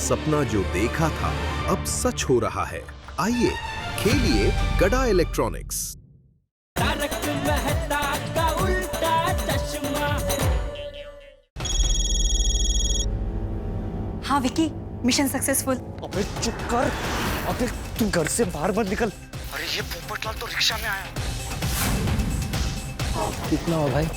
सपना जो देखा था अब सच हो रहा है। आइए खेलिए गड़ा इलेक्ट्रॉनिक्स। तारक मेहता का उल्टा चश्मा। हाँ विकी, मिशन सक्सेसफुल। अबे चुप कर। अबे तू घर से बाहर मत निकल। अरे ये पोपटलाल तो रिक्शा में आया। कितना हो भाई?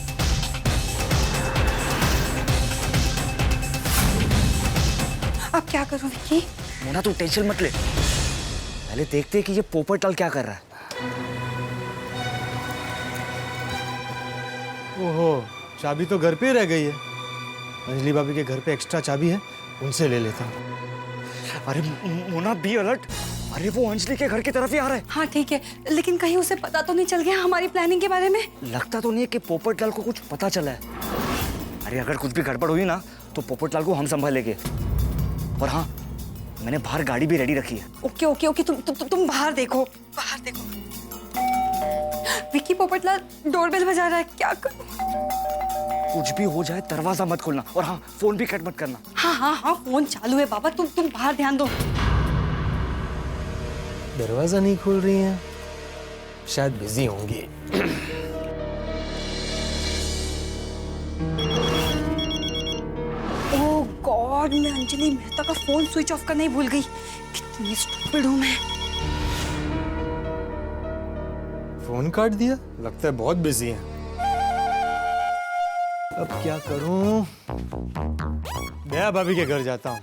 अब क्या करूं विकी? मोना तू टेंशन मत ले, पहले देखते हैं कि ये पोपटलाल क्या कर रहा है। ओहो, चाबी तो घर पे ही रह गई है। अंजलि भाभी के घर पे एक्स्ट्रा चाबी है, उनसे ले लेता हूँ। अरे मोना बी अलर्ट। अरे वो अंजलि के घर की तरफ ही आ रहा है। हाँ ठीक है, लेकिन कहीं उसे पता तो नहीं चल गया हमारी प्लानिंग के बारे में? लगता तो नहीं है कि पोपटलाल को कुछ पता चला है। अरे अगर कुछ भी गड़बड़ हुई ना तो पोपटलाल को हम संभालेंगे। और हाँ, मैंने बाहर गाड़ी भी रेडी रखी है। ओके ओके ओके, तुम बाहर देखो, बाहर देखो। विकी, पोपटलाल डोरबेल बजा रहा है, क्या करूं? कुछ भी हो जाए दरवाजा मत खोलना, और हाँ फोन भी कट मत करना। हाँ हाँ हाँ, फोन चालू है बाबा, तुम बाहर ध्यान दो। दरवाजा नहीं खोल रही हैं, शायद बिजी होंगी। ओह गॉड, मैं अंजलि मेहता का फोन स्विच ऑफ करना ही भूल गई। कितनी स्टूपिड हूं मैं। फोन काट दिया, लगता है बहुत बिजी हैं। अब क्या करूं? दया भाभी के घर जाता हूं।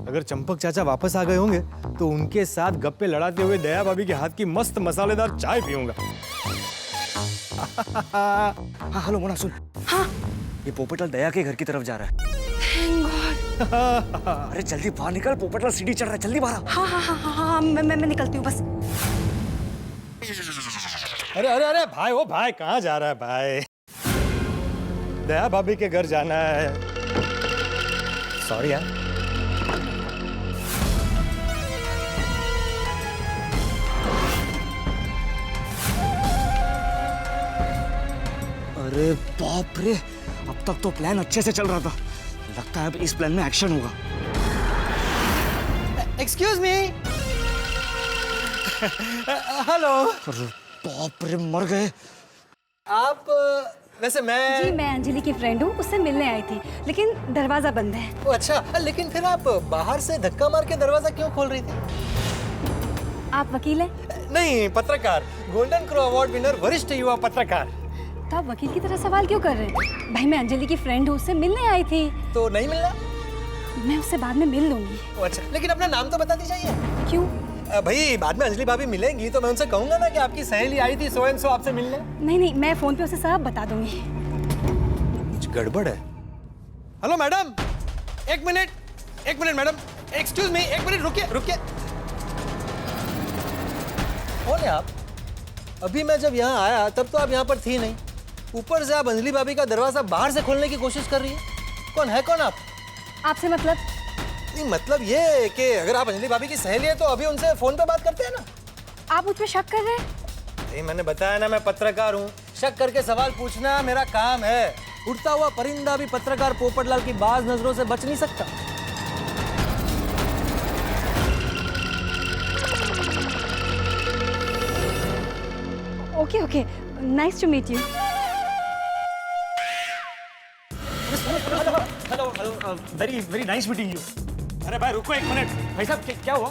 अगर चंपक चाचा वापस आ गए होंगे तो उनके साथ गप्पे लड़ाते हुए दया भाभी के हाथ की मस्त मसालेदार चाय पीऊंगा। हाँ हेलो मोना सुन। हाँ, ये पोपटलाल दया के घर की तरफ जा रहा है। Thank God. अरे जल्दी बाहर निकल, पोपटलाल सीढ़ी चढ़ रहा है, जल्दी बाहर। हाँ हाँ हाँ हाँ हाँ, मैं निकलती हूँ बस। अरे अरे अरे भाई, ओ भाई कहाँ जा रहा है भाई? दया भाभी के घर जाना है। सॉरी यार। अरे बाप रे, अब तक तो प्लान अच्छे से चल रहा था, लगता है अब इस प्लान में एक्शन होगा। Excuse me. हेलो। अरे बाप रे, मर गए। आप वैसे मैं जी, मैं अंजलि की फ्रेंड हूँ, उससे मिलने आई थी, लेकिन दरवाजा बंद है। ओ, अच्छा, लेकिन फिर आप बाहर से धक्का मार के दरवाजा क्यों खोल रही थी? आप वकील हैं? नहीं, पत्रकार, गोल्डन क्रो अवार्ड विनर, वरिष्ठ युवा पत्रकार। तो आप वकील की तरह सवाल क्यों कर रहे हैं? भाई, मैं अंजलि की फ्रेंड हूँ, उससे मिलने आई थी। तो नहीं मिलना? मैं उससे बाद में मिल लूंगी। ओ, अच्छा, लेकिन अपना नाम तो बता दीजिए। क्यों? भाई बाद में अंजलि भाभी मिलेंगी तो मैं उनसे कहूंगा ना कि आपकी सहेली आई थी सो एंड सो आपसे मिलने। नहीं नहीं, मैं फोन पे उसे सब बता दूंगी। कुछ गड़बड़ है। हेलो मैडम, एक मिनट मैडम, एक्सक्यूज मी, एक मिनट रुकिए। कौन है आप? अभी मैं जब यहाँ आया तब तो आप यहाँ पर थी नहीं। ऊपर से आप अंजलि भाभी का दरवाजा बाहर से खोलने की कोशिश कर रही है। कौन आप? आपसे मतलब? नहीं, मतलब ये कि अगर आप अंजलि भाभी की सहेली है तो अभी उनसे फोन पे बात करते हैं ना। आप मुझ पे शक कर रहे हैं? नहीं, मैंने बताया ना मैं पत्रकार हूँ, शक करके सवाल पूछना मेरा काम है। उड़ता हुआ परिंदा भी पत्रकार पोपटलाल की बाज नजरों से बच नहीं सकता। Okay okay, nice to meet you. Hello, very very nice meeting you. अरे भाई रुको एक मिनट। भाई साहब क्या हुआ?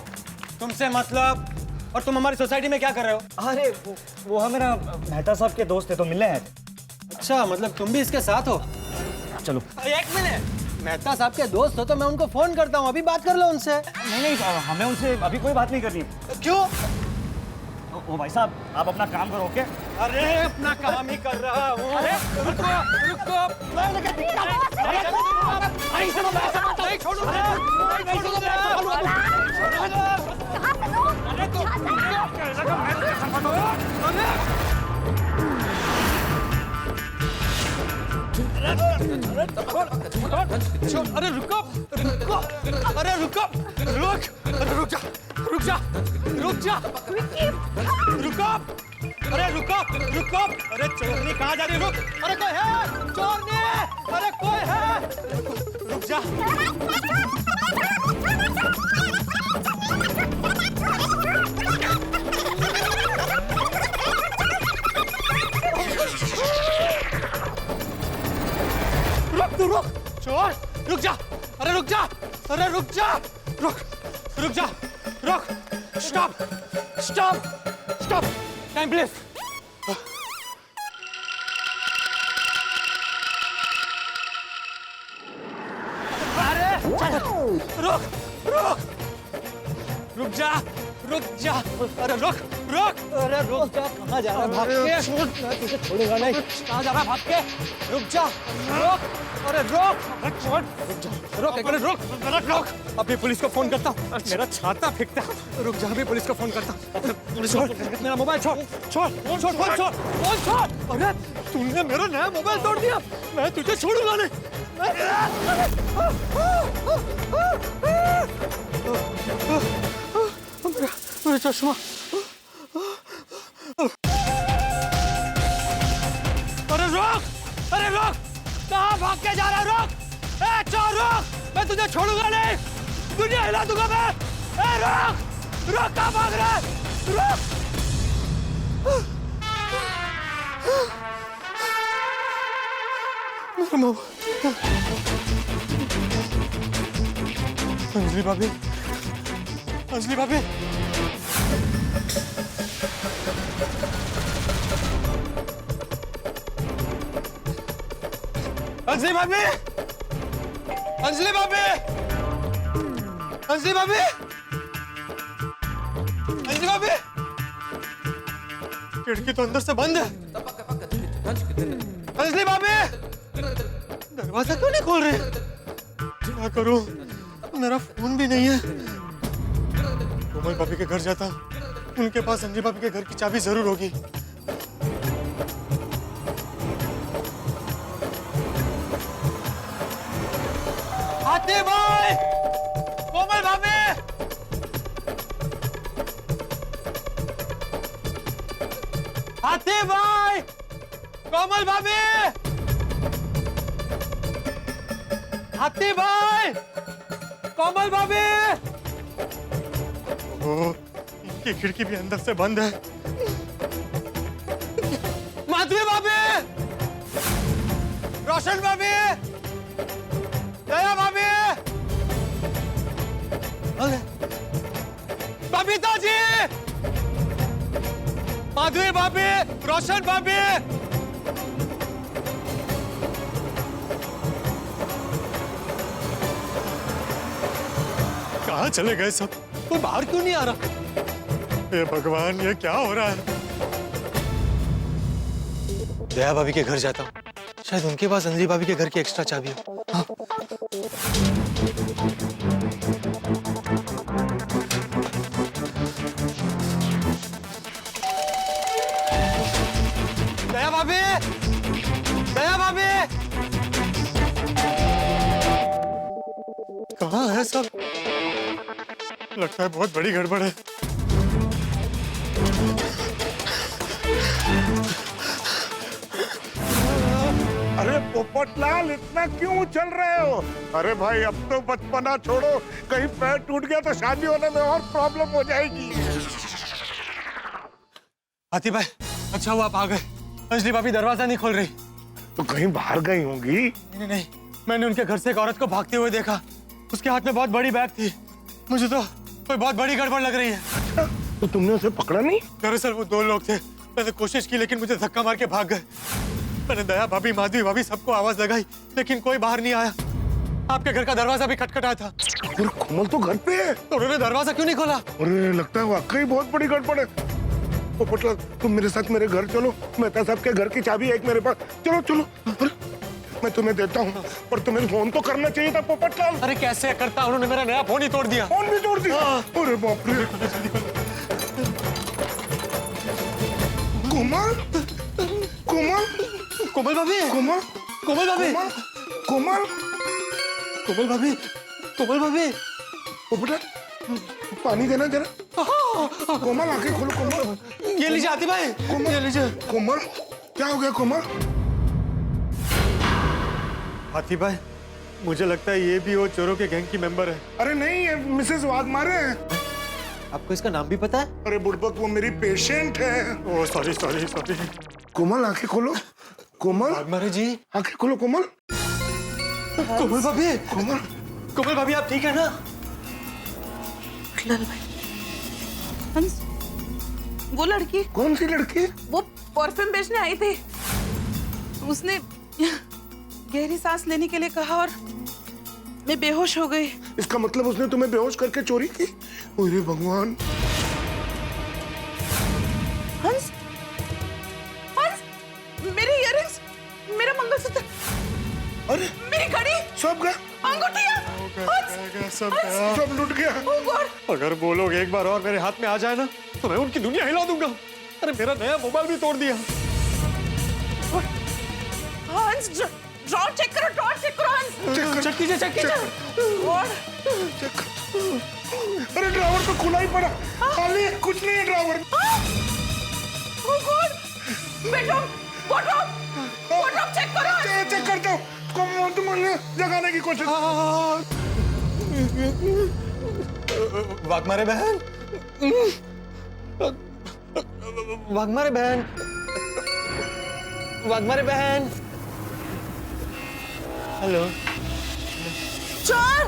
तुमसे मतलब, और तुम हमारी सोसाइटी में क्या कर रहे हो? अरे वो है मेरा मेहता साहब के दोस्त है तो मिलने आए थे। अच्छा, मतलब तुम भी इसके साथ हो? चलो। एक मिनट, मेहता साहब के दोस्त हो तो मैं उनको फोन करता हूँ, अभी बात कर लो उनसे। नहीं, हमें उनसे अभी कोई बात नहीं करनी। क्यों? ओ भाई साहब, आप अपना काम करो, ओके? अरे अपना काम ही कर रहा हूँ। अरे रुको। अरे रुको। अरे चोरनी कहाँ जा रही है? रुक। अरे कोई है? चोरनी! अरे कोई है? रुक जा। अरे रुक जा, रुक रुक जा, रुक, stop stop stop, time please. रुक रुक रुक जा, रुक जा, अरे रुक रुक, अरे रुक जा, कहाँ जा रहा है भाग के? मैं तुझे छोड़ूंगा नहीं। कहाँ जा रहा है भाग के? रुक जा, रुक, अरे रुक, छोड़, रुक जा, रुक, एक मिनट रुक, रुक, अभी पुलिस को फोन करता हूँ। मेरा छाता फेंकता है, रुक जा, अभी पुलिस को फोन करता हूँ। पुलिस को मेरा मोबाइल छोड़, छोड़, फोन छोड़, फोन छोड़, फोन छोड़। अरे तूने मेरा नया मोबाइल तोड़ दिया, मैं तुझे छोड़ूंगा नहीं। मेरा चश्मा, अरे रुक, अरे रुक, कहाँ भाग के जा रहा है? रुक, ए चोर रुक, मैं तुझे छोड़ूंगा नहीं, दुनिया हिला दूंगा मैं। ए रुक, रुक, कहाँ भाग रहा है? रुक, मेरा मोबाइल। अंजलि भाभी, अंजलि भाभी, अंजलि भाभी, अंजलि भाभी, अंजलि भाभी, अंजलि भाभी, खिड़की तो अंदर से बंद है। अंजलि भाभी, दरवाजा क्यों नहीं खोल रहे? क्या करूं? मेरा फोन भी नहीं है। कोमल भाभी के घर जाता, उनके पास अंजलि भाभी के घर की चाबी जरूर होगी। आते भाई, कोमल भाभी, आते भाई, कोमल भाभी, आते भाई, कोमल भाभी। ओ, इनकी खिड़की भी अंदर से बंद है। माधवी भाभी, रोशन भाभी, दया भाभी, बबीता जी, माधवी भाभी, रोशन भाभी। कहाँ चले गए सब? कोई बाहर क्यों नहीं आ रहा? हे भगवान, ये क्या हो रहा है? दया भाभी के घर जाता हूँ, शायद उनके पास अंजलि भाभी के घर की एक्स्ट्रा चाबी हो। हाँ। दया भाभी, दया भाभी, कहाँ है सब? लगता है बहुत बड़ी गड़बड़ है। अरे पोपटलाल, इतना क्यों उछल रहे हो? अरे भाई, अब तो बचपना छोड़ो, कहीं पैर टूट गया तो शादी होने में और प्रॉब्लम हो जाएगी। हाथी भाई, अच्छा हुआ आप आ गए। अंजलि भाभी दरवाजा नहीं खोल रही। तो कहीं बाहर गई होंगी। नहीं नहीं, मैंने उनके घर से एक औरत को भागते हुए देखा। उसके हाथ में बहुत बड़ी बैग थी। मुझे तो कोई बहुत बड़ी गड़बड़ लग रही है। अच्छा, तो तुमने उसे पकड़ा नहीं? दरअसल वो दो लोग थे, मैंने कोशिश की लेकिन मुझे धक्का मार के भाग गए। मैंने दया भाभी, माधवी भाभी सबको आवाज लगाई लेकिन कोई बाहर नहीं आया। आपके घर का दरवाजा भी खटखटाया था। अरे कोमल तो घर पे है। तो उन्होंने दरवाजा क्यों नहीं खोला? अरे लगता है वाकई बहुत बड़ी गड़बड़ है। पोपटलाल, तुम मेरे साथ मेरे घर चलो। मेहता साहब के घर की चाबी है एक मेरे पास। चलो चलो, अरे मैं तुम्हें देता हूँ, पर तुम्हें फोन तो करना चाहिए था पोपटलाल। अरे कैसे करता, उन्होंने मेरा नया फोन ही तोड़ दिया। फोन भी तोड़ दिया? अरे बाप रे। कोमल, कोमल, कोमल भाभी, कोमल, कोमल भाभी, कोमल, कोमल भाभी, कोमल भाभी। पोपटलाल, पानी देना जरा। कोमल, आंखें खोलो कोमल। ये लीजिए हाथी भाई, ये लीजिए। कोमल, क्या हो गया कोमल? हाथी भाई, मुझे लगता है ये भी वो चोरों के गैंग की मेंबर है। अरे नहीं, ये मिसेस वाघमारे हैं। आपको इसका नाम भी पता है? अरे बुड़बक, वो मेरी पेशेंट है। Oh sorry sorry sorry. Komal, आंखें खोलो। कोमल, वाघमारे जी। आंखें खोलो कोमल। कोमल भाभी, कोमल, कोमल भाभी आप ठीक है ना? लाल भाई, हंस, वो लड़की, कौन सी लड़की? वो परफ्यूम बेचने आई थी। उसने गहरी सांस लेने के लिए कहा और मैं बेहोश हो गई। इसका मतलब उसने तुम्हें बेहोश करके चोरी की? अरे भगवान। हंस, हंस, मेरे इयररिंग्स, मेरा मंगलसूत्र, अरे मेरी घड़ी, सब गया, अंगूठियां, सब लूट गया। oh God, अगर वो लोग एक बार और मेरे हाथ में आ जाए ना तो मैं उनकी दुनिया हिला दूंगा। अरे मेरा नया मोबाइल भी तोड़ दिया। हंस, ड्रॉर चेक करो, ड्रॉर चेक करो हंस। चेक कीजिए, चेक कीजिए। God, अरे ड्राइवर तो खुला ही पड़ा, खाली है, कुछ नहीं है driver. oh God, bedroom, wardrobe, wardrobe check करो हंस। चेक करता हूँ, तुमने जगाने की कोशिश। वाघमारे बहन, वाघमारे बहन, वाघमारे बहन। हेलो। चोर,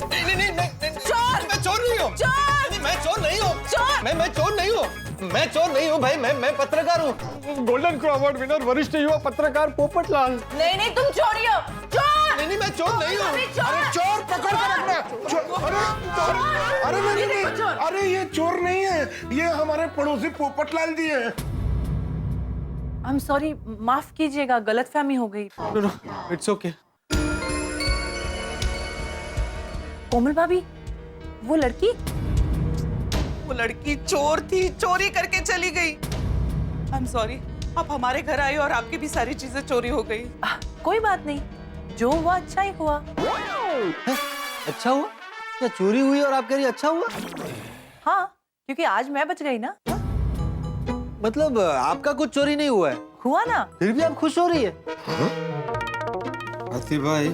नहीं नहीं नहीं, चोर, मैं चोर नहीं हूँ। चोर, नहीं, मैं चोर नहीं हूँ। चोर, मैं चोर नहीं हूँ। मैं चोर नहीं हूँ भाई, मैं पत्रकार हूँ। गोल्डन क्रॉ अवार्ड विनर वरिष्ठ युवा पत्रकार पोपटलाल। नहीं नहीं तुम चोरी हो, चोर। नहीं नहीं, मैं चोर नहीं हूँ। अरे चोर पकड़ कर रखना। अरे नहीं नहीं, अरे ये चोर नहीं है, ये हमारे पड़ोसी पोपटलाल जी हैं। आई एम सॉरी, माफ कीजिएगा, गलतफहमी हो गई। No no, it's okay. Komal भाभी, वो लड़की, वो लड़की चोर थी, चोरी करके चली गई। आई एम सॉरी, आप हमारे घर आए और आपकी भी सारी चीजें चोरी हो गई। कोई बात नहीं, जो हुआ अच्छा ही हुआ। अच्छा हुआ या चोरी हुई और आप कह रही अच्छा हुआ? हाँ, क्योंकि आज मैं बच गई ना। मतलब आपका कुछ चोरी नहीं हुआ है, हुआ ना। फिर भी आप खुश हो रही है? हाथी भाई,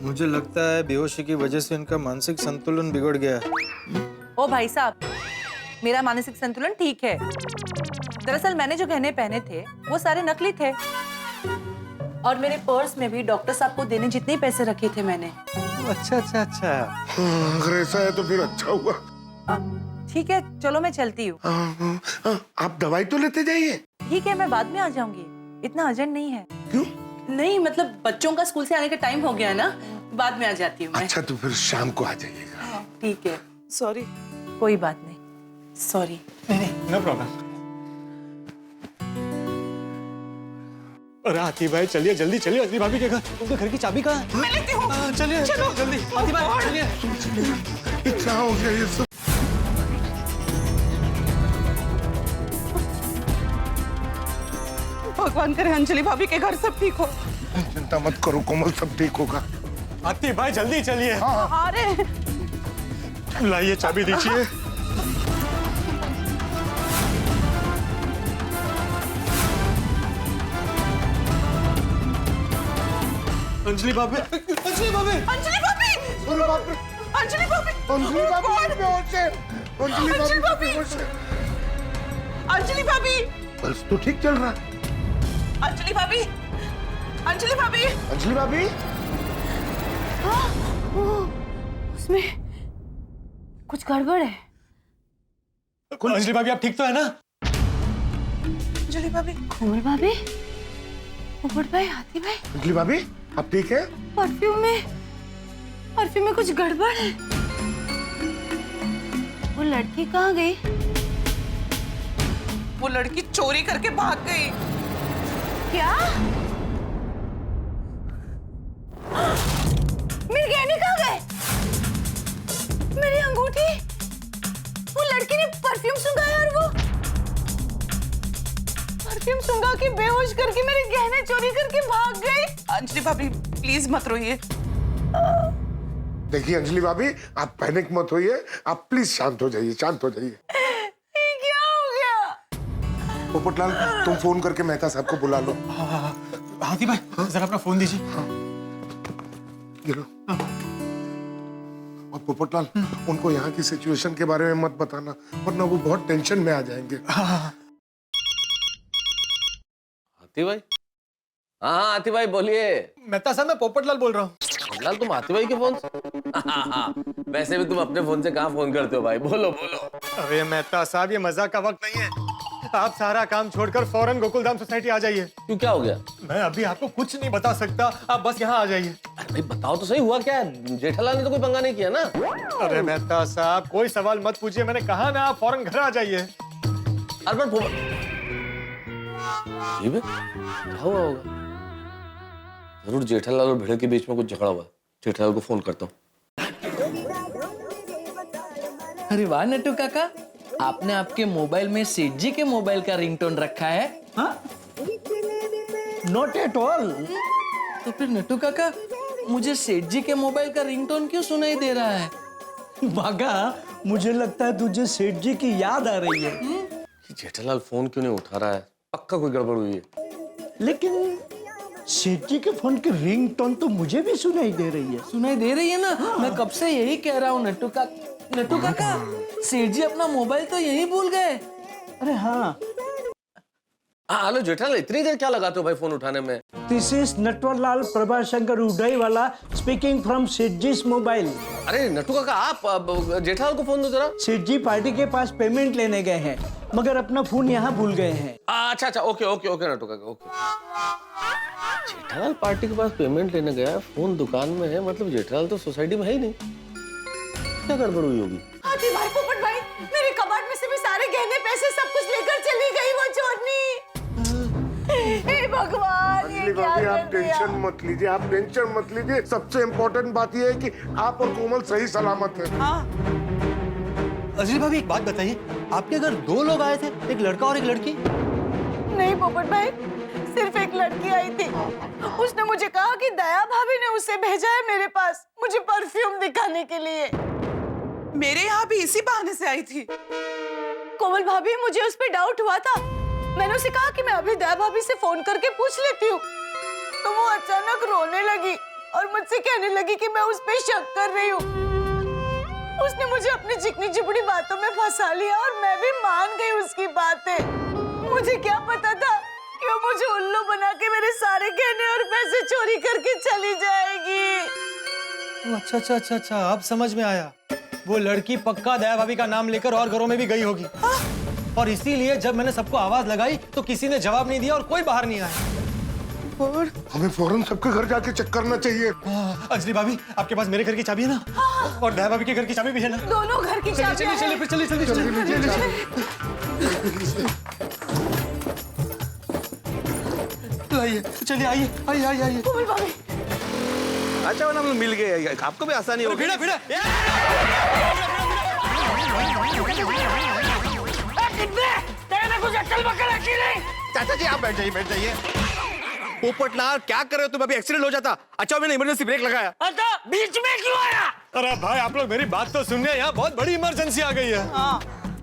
मुझे लगता है बेहोशी की वजह से इनका मानसिक संतुलन बिगड़ गया है। ओ भाई साहब, मेरा मानसिक संतुलन ठीक है। दरअसल मैंने जो गहने पहने थे वो सारे नकली थे और मेरे पर्स में भी डॉक्टर साहब को देने जितने पैसे रखे थे मैंने। अच्छा अच्छा अच्छा। अगर ऐसा है तो फिर अच्छा हुआ। ठीक है, चलो मैं चलती हूँ। आप दवाई तो लेते जाइए। ठीक है, मैं बाद में आ जाऊंगी, इतना अर्जेंट नहीं है। क्यों? नहीं मतलब बच्चों का स्कूल से आने का टाइम हो गया है ना, बाद में आ जाती हूँ मैं। अच्छा तो फिर शाम को आ जाइएगा। ठीक है, सॉरी। कोई बात नहीं, सॉरी। No problem. अरे हाथी भाई चलिए, जल्दी चलिए, अंजलि भाभी के घर। उनके घर की चाबी कहाँ है? मैं लेती हूँ। चलिए चलो जल्दी, हाथी भाई चलिए। ये क्या हो गया ये सब? भगवान करे अंजलि भाभी के घर सब ठीक हो। चिंता मत करो कोमल, सब ठीक होगा। हाथी भाई जल्दी चलिए। अरे लाइए चाबी दीजिए। अंजलि भाभी, अंजलि भाभी, अंजलि भाभी, अरे बाप रे, अंजलि भाभी, अंजलि भाभी बेहोश है। अंजलि भाभी बेहोश है। अंजलि भाभी, बस तो ठीक चल रहा है। अंजलि भाभी, अंजलि भाभी, अंजलि भाभी, उसमें कुछ गड़बड़ है। अंजलि भाभी आप ठीक तो है ना? अंजलि भाभी, कोमल भाभी, पोपट भाई, हाथी भाई, अंजलि भाभी आप ठीक है? परफ्यूम में कुछ गड़बड़ है। वो लड़की कहाँ गई? वो लड़की चोरी करके भाग गई। क्या? मेरे गहने कहाँ गए? मेरी अंगूठी? वो लड़की ने परफ्यूम सुंघाया और वो परफ्यूम सुंघा के बेहोश करके मेरे गहने चोरी करके भाग गई। अंजलि भाभी प्लीज मत रोइए। देखिए अंजलि भाभी, आप पैनिक मत होइए, आप प्लीज शांत हो जाइए, शांत हो जाइए। क्या हो गया? पोपटलाल तुम फोन करके मेहता साहब को बुला लो। हाथी भाई जरा अपना फोन दीजिए। गिरो। और पोपटलाल उनको यहाँ की सिचुएशन के बारे में मत बताना, वरना वो बहुत टेंशन में आ जाएंगे। हाथी भाई, हाँ हाथी भाई बोलिए। मेहता साहब मैं पोपटलाल बोल रहा हूँ। फिलहाल तुम आते भाई के फोन से? हाँ, वैसे भी तुम अपने फोन से कहाँ फोन करते हो भाई, बोलो बोलो। अरे मेहता साहब, ये मजाक का वक्त नहीं है। आप सारा काम छोड़कर फौरन गोकुलधाम सोसाइटी आ जाइए। क्यों, क्या हो गया? मैं अभी आपको कुछ नहीं बता सकता, आप बस यहाँ आ जाइए। अरे भाई बताओ तो सही, हुआ क्या है? जेठालाल ने तो कोई पंगा नहीं किया ना? अरे मेहता साहब, कोई सवाल मत पूछिए, मैंने कहा ना, आप फौरन घर आ जाइए। अरे पर क्या हुआ होगा? जरूर जेठालाल और भिड़े के बीच में कुछ झगड़ा हुआ। जेठालाल को फोन करता हूँ। अरे वाह नट्टू काका, आपने आपके मोबाइल में सेठ जी के मोबाइल का रिंगटोन रखा है? हाँ? Not at all. तो फिर नट्टू काका, मुझे सेठ जी के मोबाइल का रिंगटोन क्यों सुनाई दे रहा है? बागा, मुझे लगता है तुझे सेठ जी की याद आ रही है। जेठालाल फोन क्यों नहीं उठा रहा है? पक्का कोई गड़बड़ हुई है। लेकिन सेठ जी के फोन की रिंगटोन तो मुझे भी सुनाई दे रही है। सुनाई दे रही है ना? हाँ। मैं कब से यही कह रहा हूँ नट्टू काका, सेठ जी अपना मोबाइल तो यहीं भूल गए। अरे हाँ। हेलो जेठालाल, इतनी देर क्या लगाते हो भाई फोन उठाने में? This is Natwarlal Prabhashankar Udaywala speaking from Seth ji mobile. अरे नट्टू काका, आप जेठालाल को फोन दो जरा। सेठ जी पार्टी के पास पेमेंट लेने गए हैं, मगर अपना फोन यहाँ भूल गए हैं। अच्छा अच्छा, ओके ओके ओके नट्टू काका, ओके। जेठालाल पार्टी के पास पेमेंट लेने गया, फोन दुकान में है, मतलब जेठालाल तो सोसाइटी में है ही नहीं। क्या गड़बड़ हुई होगी? आती भाई, पोपट भाई, मेरे कबाड़ में से भी सारे गहने पैसे सब कुछ लेकर चली गई वो चोरनी। हे भगवान, ये क्या आप कर दिया? टेंशन मत लीजिए, आप टेंशन मत लीजिए। सबसे इम्पोर्टेंट बात यह है कि आप और कोमल सही सलामत है। हाँ। अजली भाभी, एक बात बताइए, आपके घर 2 लोग आए थे, एक लड़का और एक लड़की? नहीं पोपट भाई, सिर्फ एक लड़की आई थी। उसने मुझे कहा कि दया भाभी ने उसे भेजा है मेरे पास, मुझे परफ्यूम दिखाने के लिए। मेरे यहाँ भी इसी बहाने से आई थी। कोमल भाभी, मुझे उस पे डाउट हुआ था। मैंने उसे कहा कि मैं अभी दया भाभी से फोन करके पूछ लेती हूँ, तो वो अचानक रोने लगी और मुझसे कहने लगी कि मैं उस पे शक कर रही हूँ। उसने मुझे अपनी चिकनी चिपड़ी बातों में फंसा लिया और मैं भी मान गई उसकी बातें। मुझे क्या पता था कि वो मुझे उल्लू बना के मेरे सारे गहने और पैसे चोरी करके चली जाएगी। अच्छा अच्छा अच्छा अच्छा, अब समझ में आया। वो लड़की पक्का दया भाभी का नाम लेकर और घरों में भी गई होगी। और इसीलिए जब मैंने सबको आवाज लगाई तो किसी ने जवाब नहीं दिया और कोई बाहर नहीं आया। और हमें फौरन सबके घर जाके चेक करना चाहिए। अंजलि भाभी, आपके पास मेरे घर की चाबी है ना? और दया भाभी के घर की चाबी भी है ना? दोनों घर की चाबियां चलिए चलिए फिर चलिए चलिए लाइए, चलिए आइए आइए आइए आइए। अच्छा वाला मिल गए, आपको भी आसानी होगी। भिड़ा भिड़ा चाचा जी आप बैठ जाइए, बैठ जाइए। पोपटलाल, क्या कर रहे हो तुम? अभी एक्सीडेंट हो जाता। अच्छा मैंने इमरजेंसी ब्रेक लगाया। अच्छा, बीच में क्यों आया? अरे भाई, आप लोग मेरी बात तो सुनिए, यहाँ बहुत बड़ी इमरजेंसी आ गई है। हाँ।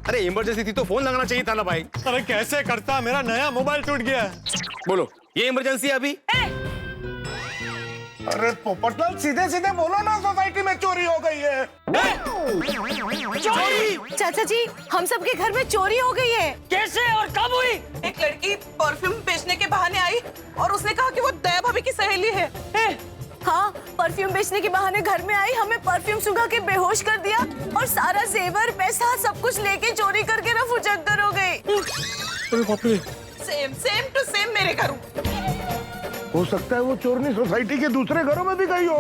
अरे इमरजेंसी थी तो फोन लगाना चाहिए था ना भाई। अरे कैसे करता, मेरा नया मोबाइल टूट गया। बोलो, ये इमरजेंसी है अभी? अरे पोपटलाल, सीधे सीधे बोलो ना, सोसाइटी में चोरी हो गई है। चोरी? चाचा जी, हम सबके घर में चोरी हो गई है। कैसे और कब हुई? एक लड़की परफ्यूम बेचने के बहाने आई और उसने कहा कि वो दया भाभी की सहेली है। हाँ, परफ्यूम बेचने के बहाने घर में आई, हमें परफ्यूम सुंघा के बेहोश कर दिया और सारा जेवर पैसा सब कुछ लेके चोरी करके रफू चक्कर हो गई। अरे बाप रे। सेम टू सेम मेरे घर। हो सकता है वो चोरनी सोसाइटी के दूसरे घरों में भी गई हो।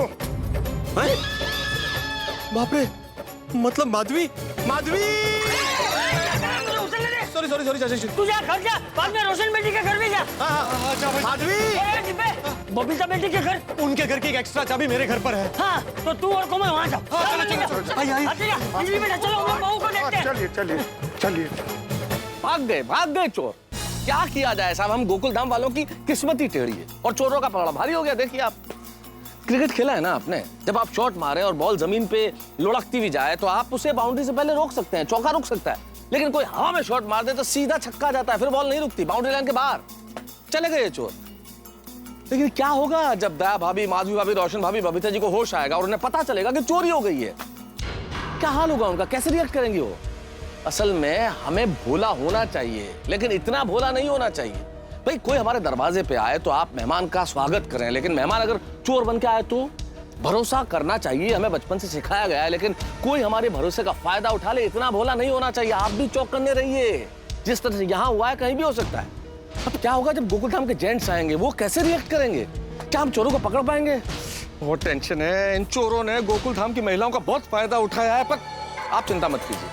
बाप रे, मतलब माधवी। सॉरी सॉरी सॉरी चाचा जी। तू जा घर जा, बाद में रोशन बेटी के घर में जा। माधवी, बबीता बेटी के घर। उनके घर की एक एक्स्ट्रा चाबी मेरे घर पर है। हाँ, तो तू और कोमल वहाँ जाओ। आइए आइए। अंजलि बेटा चलो, हम लोग बहू को देखते हैं। चलिए चलिए चलिए। भाग गए चोर। क्या किया जाए साहब, हम गोकुलधाम वालों की किस्मत ही टेढ़ी है और चोरों का पलड़ा भारी हो गया। देखिए आप, क्रिकेट खेला है ना आपने, जब आप शॉट मारे और बॉल जमीन पे लुढ़कती भी जाए तो आप उसे बाउंड्री से पहले रोक सकते हैं, चौका रुक सकता है। लेकिन कोई हवा में शॉट मार दे तो सीधा छक्का जाता है, फिर बॉल नहीं रुकती, बाउंड्री लाइन के बाहर चले गए चोर। लेकिन क्या होगा जब दया भाभी, माधवी भाभी, रोशन भाभी, बबीता जी को होश आएगा और उन्हें पता चलेगा कि चोरी हो गई है? क्या हाल होगा उनका, कैसे रिएक्ट करेंगे वो? असल में हमें भोला होना चाहिए, लेकिन इतना भोला नहीं होना चाहिए। भाई कोई हमारे दरवाजे पे आए तो आप मेहमान का स्वागत करें, लेकिन मेहमान अगर चोर बन के आए तो भरोसा करना चाहिए, हमें बचपन से सिखाया गया है, लेकिन कोई हमारे भरोसे का फायदा उठा ले, इतना भोला नहीं होना चाहिए। आप भी चौकन्ने रहिए, जिस तरह से यहाँ हुआ है कहीं भी हो सकता है। अब क्या होगा जब गोकुलधाम के जेंट्स आएंगे, वो कैसे रिएक्ट करेंगे? क्या हम चोरों को पकड़ पाएंगे? बहुत टेंशन है। इन चोरों ने गोकुलधाम की महिलाओं का बहुत फायदा उठाया है, पर आप चिंता मत कीजिए,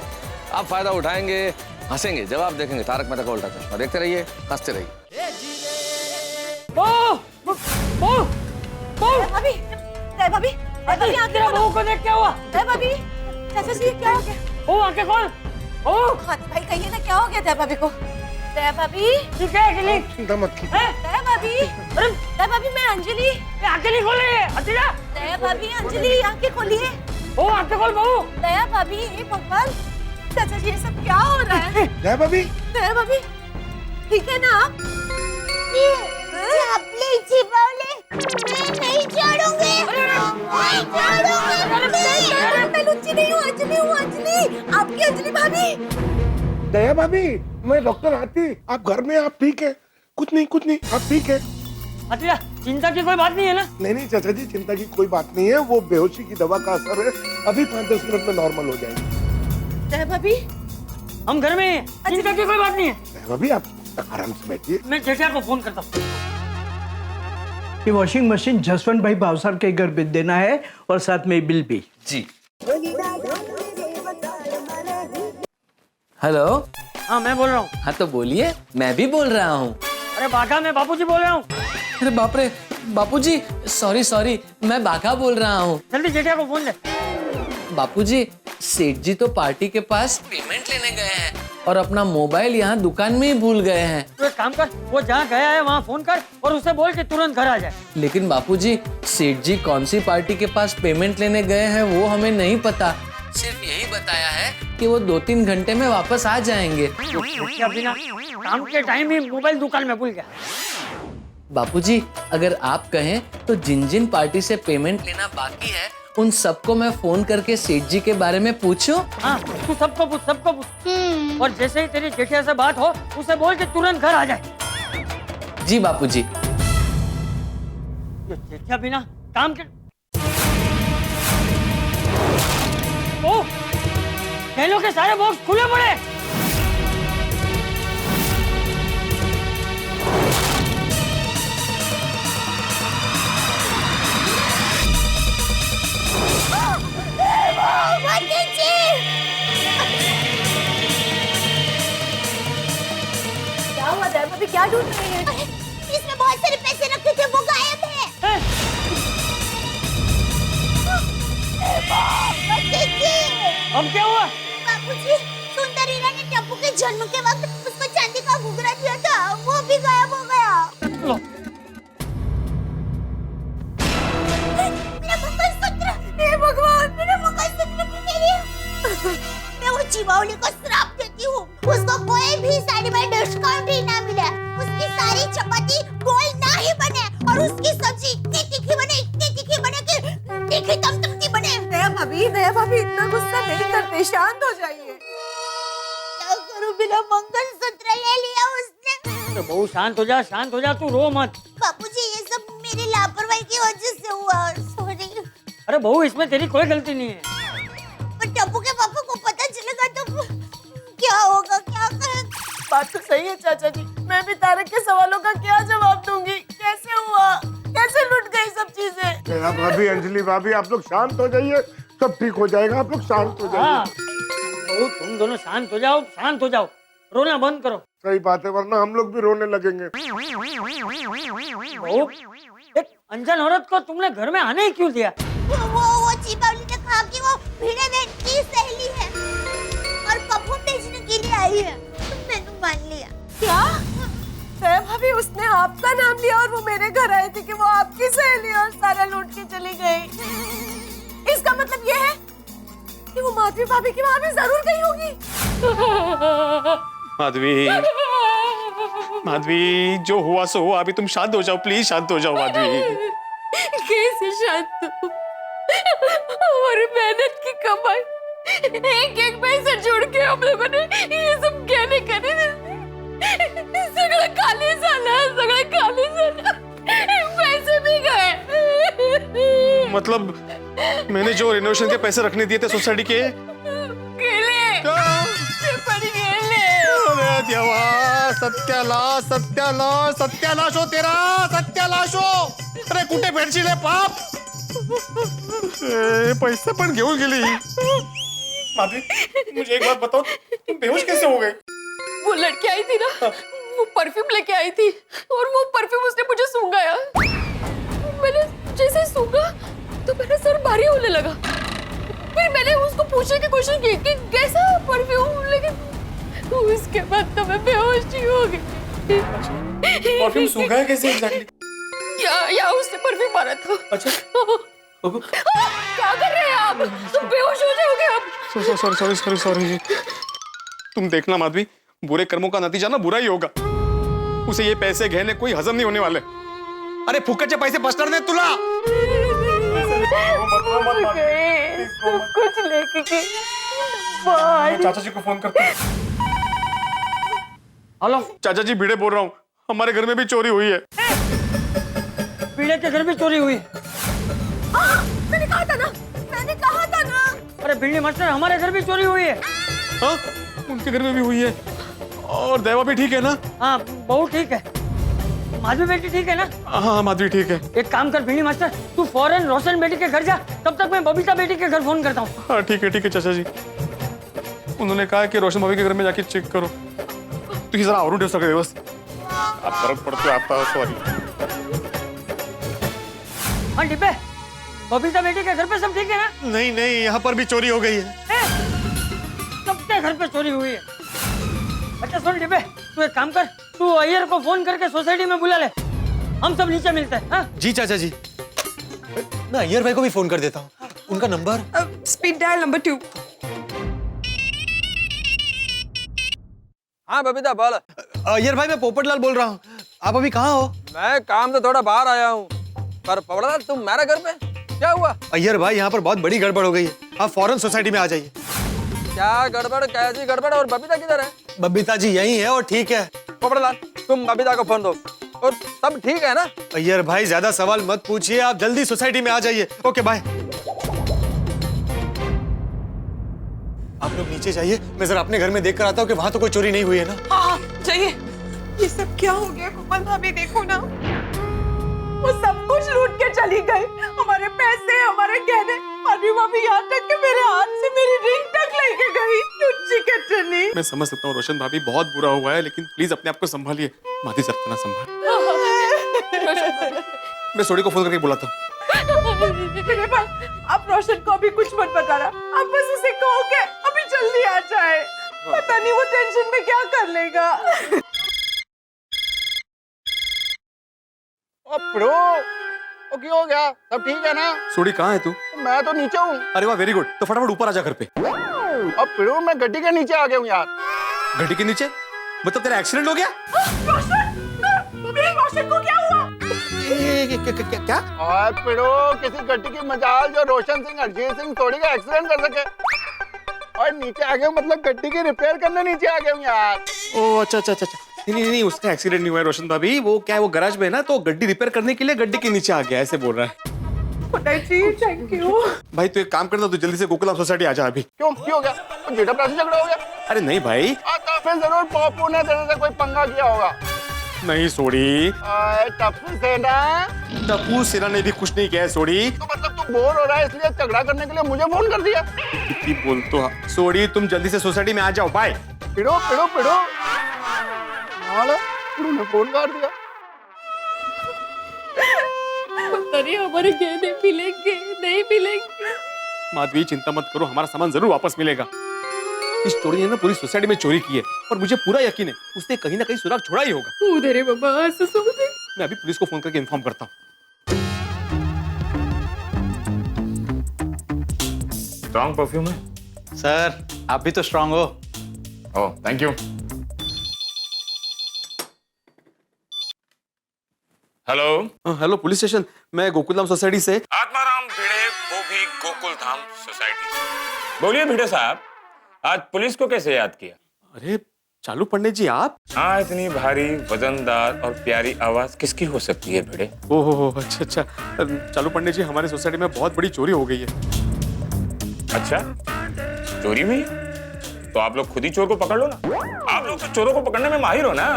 आप फायदा उठाएंगे, हंसेंगे, जब आप देखेंगे तारक मेहता का उल्टा चश्मा। देखते रहिए, हंसते रहिए। भाभी, भाभी, तेरा बहू को देख क्या हुआ? भाभी, चाचा जी क्या हो गया? ओ आके कौन? ओ भाई कहिए ना क्या हो गया? भाभी को भाभी ठीक है अकेली चिंता मत की। भाभी, अरे भाभी मैं अंजलि। अकेली खोले हटिया। भाभी अंजलि आंखें खोलिए। ओ आके खोल बहू। दया भाभी, हे भगवान, चाचा जी ये सब क्या हो रहा है? दया भाभी, ठीक है ना आप? मैं नहीं छोड़ूंगी। मैं लुच्ची नहीं हूँ, अंजलि, आपकी अंजलि भाभी। दया भाभी, मैं डॉक्टर आती, आप घर में, आप ठीक है? कुछ नहीं, आप ठीक है? हटिया, चिंता की कोई बात नहीं है ना? नहीं चाचा जी, चिंता की कोई बात नहीं है, वो बेहोशी की दवा का असर है, अभी 5-10 मिनट में नॉर्मल हो जाएगी। दया भाभी, हम घर में हैं, चिंता की कोई बात नहीं है। दया भाभी आप आराम से बैठिए। मैं जेठिया को फोन करता हूँ। ये वॉशिंग मशीन जसवंत भाई भावसार के घर भेज देना है और साथ में बिल भी। जी। हेलो। हाँ मैं बोल रहा हूँ। हाँ तो बोलिए, मैं भी बोल रहा हूँ। अरे बाघा, मैं बापूजी बोल रहा हूँ। अरे बाप रे, बापूजी, सॉरी, मैं बाघा बोल रहा हूँ। जल्दी जेठिया को फोन ले। बापूजी, सेठ जी तो पार्टी के पास पेमेंट लेने गए हैं और अपना मोबाइल यहाँ दुकान में ही भूल गए हैं। तो एक काम कर, वो जहाँ गया है वहाँ फोन कर और उसे बोल के तुरंत घर आ जाए। लेकिन बापूजी, सेठ जी कौन सी पार्टी के पास पेमेंट लेने गए हैं वो हमें नहीं पता। सिर्फ यही बताया है कि वो 2-3 घंटे में वापस आ जाएंगे। बिना काम के टाइम ही मोबाइल दुकान में भूल गया। बापूजी, अगर आप कहें तो जिन पार्टी से पेमेंट लेना बाकी है उन सबको मैं फोन करके सेठ जी के बारे में पूछूं? हाँ, तू सबको पूछ। और जैसे ही तेरी जेठिया से बात हो, उसे बोल के तुरंत घर आ जाए। जी बापूजी। जेठिया बिना काम के थैलों के सारे बॉक्स खुले पड़े। क्या हुआ दया भाभी, क्या ढूंढ रही है? इसमें बहुत सारे पैसे रखे थे, वो गायब है। अब क्या हुआ? बाबूजी, सुंदर हीरा ने टप्पू के जन्म के वक्त उसको चांदी का घुघरा दिया था, वो भी गायब हो गया। मेरा मंगलसूत्र, हे भगवान, मेरा मंगलसूत्र किधर है? मैं वो चिवावली को श्राप देती हूँ, उसको कोई भी साड़ी में डिस्काउंट ही ना मिले, उसकी सारी चपाती गोल ना ही बने और उसकी सब्जी इतनी तीखी बने कि तीखी तमतमती बने। दया भाभी, इतना गुस्सा नहीं करते, शांत हो जाइए। क्या करूं, बिना मंगलसूत्र ले लिया उसने। तो बहुत शांत हो जा, तू रो मत। बापूजी, ये सब मेरी लापरवाही की वजह से हुआ, सॉरी। अरे बहू, इसमें तेरी कोई गलती नहीं है। पर टप्पू के पापा को पता चलेगा तो क्या होगा, क्या करेंगे? बात तो सही है चाचा जी, मैं भी तारक के सवालों का क्या जवाब दूंगी? कैसे हुआ, कैसे लुट गई सब चीजें? दया भाभी, अंजलि भाभी, आप लोग शांत हो जाइए, सब ठीक हो जाएगा, आप लोग शांत हो हाँ, जाइए। बहू तुम दोनों शांत हो जाओ, रोना बंद करो। सही बात है, वरना हम लोग भी रोने लगेंगे। बहू, एक अनजान औरत को तुमने घर में आने ही क्यों दिया? वो चीपावली ने कहा कि वो भिड़े बहन की सहेली है और परफ्यूम बेचने के लिए आई है, मैंने मान लिया। क्या? दया भाभी, उसने आपका नाम लिया और वो मेरे घर आई थी कि वो आपकी सहेली और सारा लूट के चली गई। इसका मतलब ये है कि वो माधवी भाभी की वहां भी जरूर गई होगी। माधवी, जो हुआ सो हुआ, अभी तुम शांत हो जाओ, प्लीज शांत हो जाओ माधवी। कैसे शांत हूँ? हमारी मेहनत की कमाई, एक पैसा जोड़ के हम लोगों ने ये सब कहने सगळं खाली झालं, पैसे भी गए। मतलब मैंने जो रिनोवेशन के पैसे रखने दिए थे सोसाइटी के अरे देवा, सत्यानाश सत्यानाश सत्यानाश हो तेरा, सत्यानाश हो. अरे कुठे भेटशील हे पाप. पैसे पण घेऊन गेली. माधवी, मुझे एक बात बताओ, तुम बेहोश कैसे हो गए? वो लड़की आई थी ना, वो परफ्यूम लेके आई थी और वो परफ्यूम उसने मुझे सूंघाया. मैंने जैसे सूंघा तो मेरा सर भारी होने लगा. फिर मैंने उसको पूछने की कोशिश की कि कैसा परफ्यूम, लेकिन उसके बाद तो मैं बेहोश ही हो गई. परफ्यूम सूंघा है कैसे एग्जैक्टली? या उसने परफ्यूम मारा था. अच्छा. क्या कर रहे हैं आप? तुम बेहोश हो जाओगे अब. सॉरी. तुम देखना माधवी, बुरे कर्मों का नतीजा ना बुरा ही होगा. उसे ये पैसे गहने कोई हजम नहीं होने वाले. अरे फुकटचे पैसे बचणार नाही तुला. कुछ लेके चाचा जी को फोन करते हैं. हेलो चाचा जी, भिड़े बोल रहा हूँ, हमारे घर में भी चोरी हुई है. पीड़े के घर में चोरी हुई. मैंने कहा था ना. अरे बिल्ली मास्टर, हमारे घर भी चोरी हुई है. हाँ, उनके घर में भी हुई है. और देवा भी ठीक है ना? हाँ, बहुत ठीक है. माधवी बेटी ठीक है ना? हाँ, माधवी ठीक है. एक काम कर बिल्ली मास्टर, तू फौरन रोशन बेटी के घर जा. तब तक मैं बबीता बेटी के घर फोन करता हूँ. हाँ ठीक है चाचा जी. उन्होंने कहा कि रोशन भाभी के घर में जाके चेक करो. तू जरा आवरून ठेव सगळे दिवस. आप फरक पडतोय आता. सॉरी. हाँ डिब्बे, बबीता बेटी के घर पे सब ठीक है ना? नहीं, यहाँ पर भी चोरी हो गई है. सबके घर पे चोरी हुई है. अच्छा सुन डिब्बे, तू एक काम कर, तू अय्यर को फोन करके सोसाइटी में बुला ले. हम सब नीचे मिलते हैं. हाँ? जी चाचा जी, मैं अय्यर भाई को भी फोन कर देता हूँ. उनका नंबर स्पीड डायल नंबर 2. हाँ बबीता बोल. अय्यर भाई, मैं पोपटलाल बोल रहा हूँ. आप अभी कहाँ हो? मैं काम से थोड़ा बाहर आया हूँ. पर पोपटलाल, तुम मेरे घर पे क्या हुआ? अय्यर भाई, यहाँ पर बहुत बड़ी गड़बड़ हो गई है. आप फौरन सोसाइटी में आ जाइए. क्या गड़बड़, कैसी गड़बड़? और बबीता किधर है? बबीता जी यही है और ठीक है. पोपटलाल, तुम बबीता को फोन दो. और सब ठीक है ना? अय्यर भाई, ज्यादा सवाल मत पूछिए, आप जल्दी सोसाइटी में आ जाइए. Okay bye. आप लोग नीचे जाइए, मैं जरा अपने घर में देख कर आता हूँ कि वहाँ तो कोई चोरी नहीं हुई है ना. हाँ चाहिए. ये सब क्या हो गया कोमल भाभी? देखो ना, वो सब कुछ लूट के चली गई. हमारे पैसे, हमारे गहने, अभी भाभी यहाँ तक कि मेरे हाथ से मेरी रिंग तक लेके गई. लुच्ची कटनी. मैं समझ सकता हूँ रोशन भाभी, बहुत बुरा हुआ है, लेकिन प्लीज अपने आप को संभालिए. माधवी सर इतना संभाल. मैं सोडी को फोन करके बुलाता हूँ. मेरे भाई, आप रोशन को अभी कुछ मत बताना. आप बस उसे कहो कि अभी जल्दी आ जाए. पता नहीं वो टेंशन में क्या कर लेगा. ओ क्यों हो गया? सब ठीक है ना? सोडी कहाँ है तू? मैं तो नीचे हूँ. अरे वाह, वेरी गुड. तो फटाफट ऊपर आजा घर पे. अब पिड़ो, मैं गड्डी के नीचे आ गया हूँ यार. गड्डी के नीचे? मतलब तेरा एक्सीडेंट हो गया? रोशन को क्या हुआ? क्या? और पिड़ो, किसी गड्डी की मजाल जो रोशन सिंह, अरजीत सिंह थोड़ी का एक्सीडेंट कर सके. और नीचे आ गया मतलब गड्डी की रिपेयर करने नीचे आ गया हूँ यार. ओ अच्छा. नहीं, उसका एक्सीडेंट नहीं हुआ है रोशन भाभी. वो क्या है, वो गैराज में है ना, तो गड्डी रिपेयर करने के लिए गड्डी के नीचे आ गया, ऐसे बोल रहा है. Thank you. भाई तू एक काम करना, तू जल्दी से गोकुलधाम सोसाइटी आ जा अभी. क्यों हो गया? जेठा प्लासी झगड़ा हो गया? अरे नहीं भाई. तो फिर जरूर पप्पू ने तेरे से कोई पंगा किया होगा. नहीं सोडी. टप्पू सेना. टप्पू सेना ने भी कुछ नहीं किया है सोडी. तो मतलब तू बोर हो रहा है इसलिए झगड़ा करने के लिए मुझे फोन कर दिया? बोल तो सोडी, तुम जल्दी से सोसाइटी में आ जाओ. बाय. पिड़ो. ने फोन कर दिया. अरे हमारे गहने मिलेंगे नहीं मिलेंगे? माधवी चिंता मत करो, हमारा सामान जरूर वापस मिलेगा. इस चोरी ने ना पूरी सोसाइटी में चोरी की है और मुझे पूरा यकीन है उसने कहीं ना कहीं सुराग छोड़ा ही होगा. उधर है बाबा, मैं अभी पुलिस को फोन करके इन्फॉर्म करता हूँ. स्ट्रॉन्ग परफ्यूम है सर. आप भी तो स्ट्रॉन्ग हो. Oh thank you. Hello police station, मैं गोकुलधाम सोसाइटी से. आत्माराम भिड़े, वो भी गोकुलधाम सोसाइटी से. बोलिए भिड़े साहब, आज पुलिस को कैसे याद किया? अरे चालू पंडित जी आप? हाँ, इतनी भारी वजनदार और प्यारी आवाज किसकी हो सकती है भिड़े? ओहो, अच्छा अच्छा। चालू पंडित जी, हमारे सोसाइटी में बहुत बड़ी चोरी हो गई है। अच्छा, चोरी हुई? तो आप लोग खुद ही चोर को पकड़ लो ना। आप लोग तो चोरों को पकड़ने में माहिर हो ना।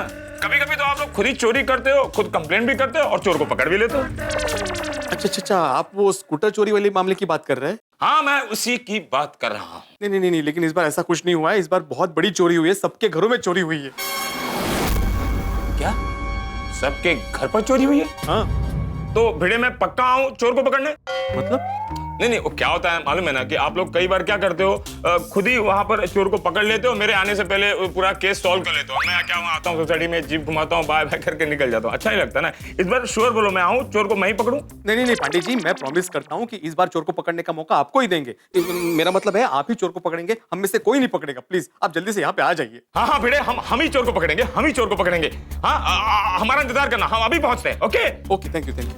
कभी कभी तो आप लोग खुद ही चोरी करते हो, खुद कंप्लेंट भी करते हो और चोर को पकड़ भी लेते हो। अच्छा अच्छा अच्छा, आप वो स्कूटर चोरी वाले मामले की बात कर रहे हैं? हाँ, मैं उसी की बात कर रहा हूँ। नहीं नहीं नहीं, लेकिन इस बार ऐसा कुछ नहीं हुआ है। इस बार बहुत बड़ी चोरी हुई है, सबके घरों में चोरी हुई है। क्या? सबके घर पर चोरी हुई है? हाँ। तो भिड़े मैं पक्का आऊं चोर को पकड़ने? मतलब? नहीं, वो क्या होता है मालूम है ना कि आप लोग कई बार क्या करते हो, खुद ही वहां पर चोर को पकड़ लेते हो, मेरे आने से पहले पूरा केस सॉल्व कर लेते हो। मैं क्या वहां आता हूँ सोसाइटी में, जीप घुमाता हूँ, बाय बाय करके निकल जाता हूँ। अच्छा नहीं लगता ना। इस बार श्योर बोलो, मैं आऊँ चोर को मैं ही पकड़ूं? नहीं नहीं पंडित जी, मैं प्रॉमिस करता हूँ कि इस बार चोर को पकड़ने का मौका आपको ही देंगे। मेरा मतलब है आप ही चोर को पकड़ेंगे, हम में से कोई नहीं पकड़ेगा। प्लीज आप जल्दी से यहाँ पे आ जाइए। हाँ भिड़े, हम ही चोर को पकड़ेंगे, हम ही चोर को पकड़ेंगे। हाँ, हमारा इंतजार करना, हम अभी पहुंचते हैं। Okay okay, thank you thank you.